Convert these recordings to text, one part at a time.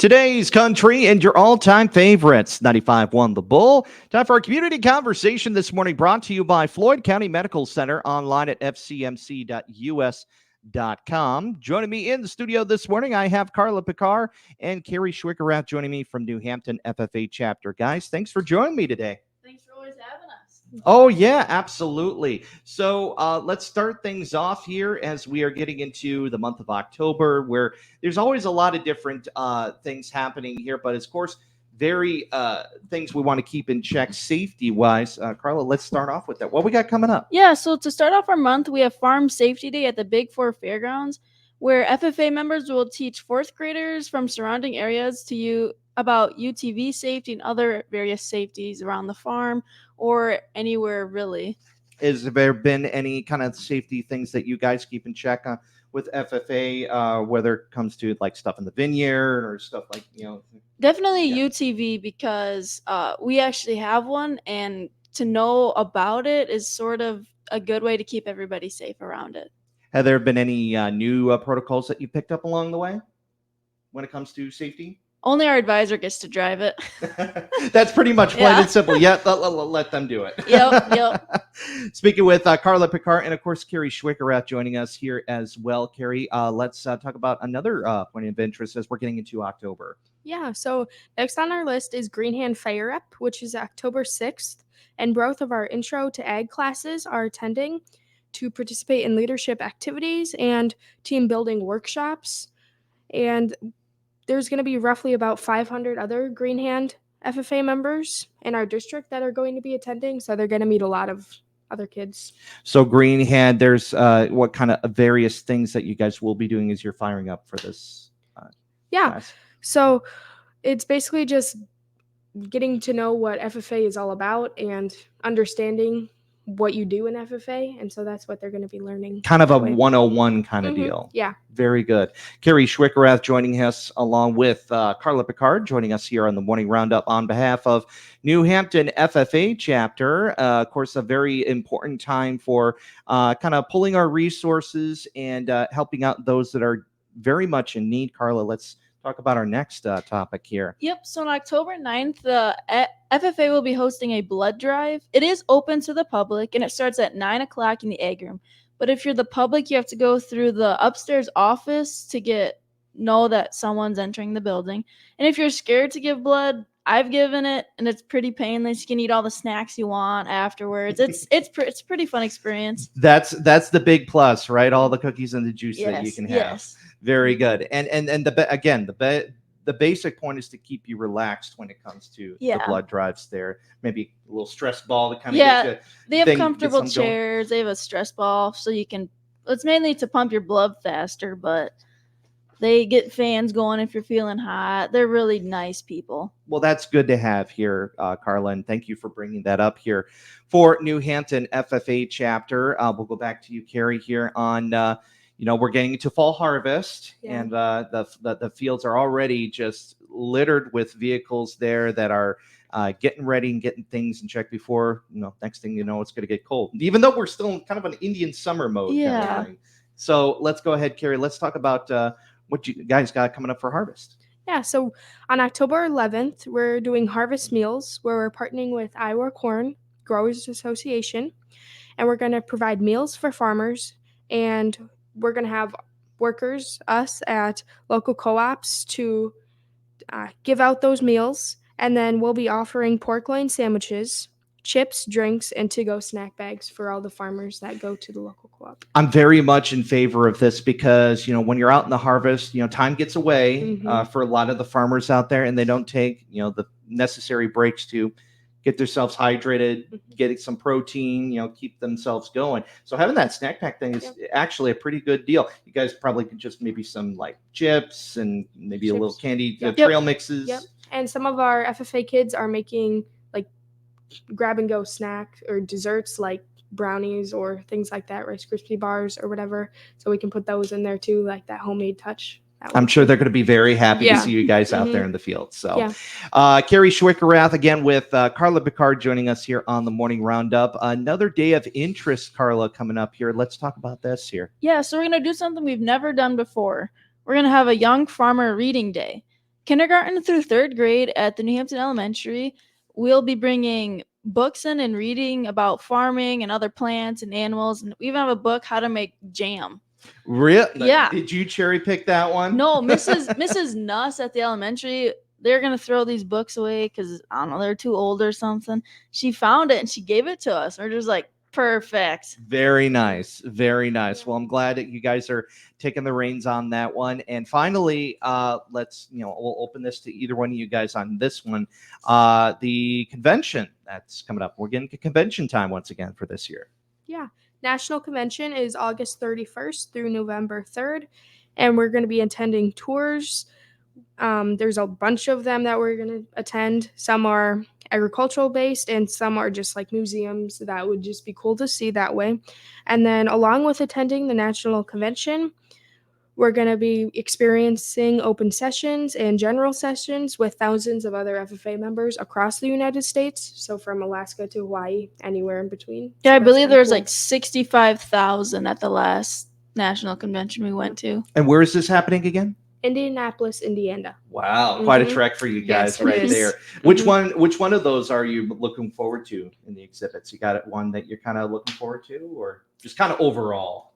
Today's country and your all-time favorites. 95.1 The Bull. Time for our community conversation this morning, brought to you by Floyd County Medical Center, online at fcmc.us.com. Joining me in the studio this morning, I have Karla Pickar and Carrie Schwickerath joining me from New Hampton FFA Chapter. Guys, thanks for joining me today. Thanks for always having us. Oh, yeah, absolutely. So let's start things off here as we are getting into the month of October, where there's always a lot of different things happening here, but of course, very things we want to keep in check safety-wise. Karla, let's start off with that. What we got coming up? Yeah, so to start off our month, we have Farm Safety Day at the Big Four Fairgrounds, where FFA members will teach fourth graders from surrounding areas to you about UTV safety and other various safeties around the farm or anywhere really. Has there been any kind of safety things that you guys keep in check with FFA, whether it comes to like stuff in the vineyard or stuff like, Definitely Yeah. UTV because we actually have one, and to know about it is sort of a good way to keep everybody safe around it. Have there been any new protocols that you picked up along the way when it comes to safety? Only our advisor gets to drive it. That's pretty much plain Yeah. and simple. Yeah, let them do it. Yep. Speaking with Karla Pickar and, of course, Carrie Schwickerath joining us here as well. Carrie, let's talk about another point of interest as we're getting into October. Yeah, so next on our list is Greenhand Fire Up, which is October 6th, and both of our Intro to Ag classes are attending to participate in leadership activities and team building workshops. And there's going to be roughly about 500 other Greenhand FFA members in our district that are going to be attending, so they're going to meet a lot of other kids. So Greenhand, there's what kind of various things that you guys will be doing as you're firing up for this class? So it's basically just getting to know what FFA is all about and understanding what you do in FFA. And so that's what they're going to be learning. Kind of a that way. 101 kind of deal. Yeah. Very good. Carrie Schwickerath joining us along with Karla Pickar joining us here on the Morning Roundup on behalf of New Hampton FFA Chapter. Of course, a very important time for kind of pulling our resources and helping out those that are very much in need. Karla, let's talk about our next topic here. Yep. So on October 9th, the FFA will be hosting a blood drive. It is open to the public, and it starts at 9 o'clock in the egg room. But if you're the public, you have to go through the upstairs office to know that someone's entering the building. And if you're scared to give blood, I've given it, and it's pretty painless. You can eat all the snacks you want afterwards. It's a pretty fun experience. That's the big plus, right? All the cookies and the juice that you can have. Yes. Very good. And the basic point is to keep you relaxed when it comes to the blood drives there. Maybe a little stress ball to kind of get you. They have comfortable chairs. They have a stress ball, so you can. It's mainly to pump your blood faster, but they get fans going if you're feeling hot. They're really nice people. Well, that's good to have here, Karla, and thank you for bringing that up here for New Hampton FFA Chapter. We'll go back to you, Carrie, here on. We're getting into fall harvest, and the fields are already just littered with vehicles there that are getting ready and getting things in check before, next thing you know, it's going to get cold. Even though we're still in kind of an Indian summer mode. Yeah. Kind of thing. So let's go ahead, Carrie. Let's talk about what you guys got coming up for harvest. Yeah, so on October 11th, we're doing harvest meals where we're partnering with Iowa Corn Growers Association, and we're going to provide meals for farmers, and we're going to have workers, us, at local co-ops to give out those meals, and then we'll be offering pork loin sandwiches, chips, drinks, and to-go snack bags for all the farmers that go to the local co-op. I'm very much in favor of this because, when you're out in the harvest, time gets away for a lot of the farmers out there, and they don't take, the necessary breaks to get themselves hydrated, getting some protein, keep themselves going. So having that snack pack thing is actually a pretty good deal. You guys probably could just maybe some like chips and maybe a little candy trail mixes. Yep. And some of our FFA kids are making like grab and go snack or desserts like brownies or things like that, Rice Krispie bars or whatever. So we can put those in there too, like that homemade touch. I'm sure they're going to be very happy to see you guys out there in the field. So, Carrie Schwickerath again with Karla Pickar joining us here on the Morning Roundup. Another day of interest, Karla, coming up here. Let's talk about this here. Yeah, so we're going to do something we've never done before. We're going to have a young farmer reading day. kindergarten through third grade at the New Hampton Elementary. We'll be bringing books in and reading about farming and other plants and animals. And we even have a book, How to Make Jam. Really? Yeah. Did you cherry pick that one? No, Mrs. Nuss at the elementary, they're going to throw these books away because, I don't know, they're too old or something. She found it and she gave it to us. We're just like, perfect. Very nice. Very nice. Well, I'm glad that you guys are taking the reins on that one. And finally, we'll open this to either one of you guys on this one. The convention that's coming up. We're getting to convention time once again for this year. Yeah. National Convention is August 31st through November 3rd, and we're going to be attending tours. There's a bunch of them that we're going to attend. Some are agricultural based and some are just like museums that would just be cool to see that way. And then along with attending the National Convention, we're going to be experiencing open sessions and general sessions with thousands of other FFA members across the United States. So from Alaska to Hawaii, anywhere in between. Yeah, So I that's believe kinda there was cool. like 65,000 at the last national convention we went to. And where is this happening again? Indianapolis, Indiana. Wow, quite a Mhm. trek for you Yes, guys it right is. there. Which one of those are you looking forward to in the exhibits? You got one that you're kind of looking forward to, or just kind of overall?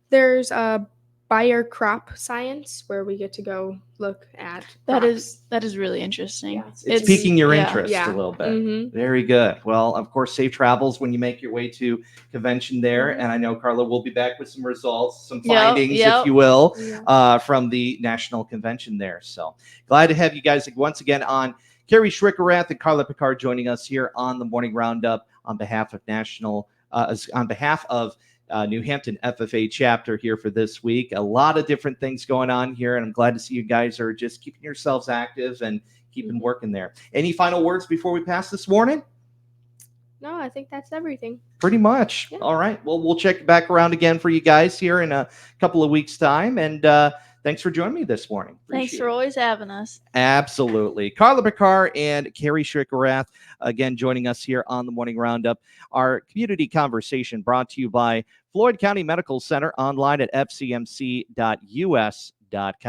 There's a Bayer crop science where we get to go look at That crops. is really interesting. Yeah. It's piquing your yeah. interest Yeah. a little bit. Mhm. Very good. Well, of course, safe travels when you make your way to convention there. Mhm. And I know Karla will be back with some results, some Yep, findings, yep. if you will, Yeah. from the national convention there. So glad to have you guys once again on. Carrie Schwickerath and Karla Pickar joining us here on the Morning Roundup on behalf of New Hampton FFA Chapter here for this week. A lot of different things going on here, and I'm glad to see you guys are just keeping yourselves active and keeping working there. Any final words before we pass this morning? No, I think that's everything. Pretty much. Yeah. All right. Well, we'll check back around again for you guys here in a couple of weeks' time. And thanks for joining me this morning. Thanks Appreciate for it. always having us. Absolutely. Karla Pickar and Carrie Schwickerath, again, joining us here on the Morning Roundup. Our community conversation brought to you by Floyd County Medical Center, online at fcmc.us.com.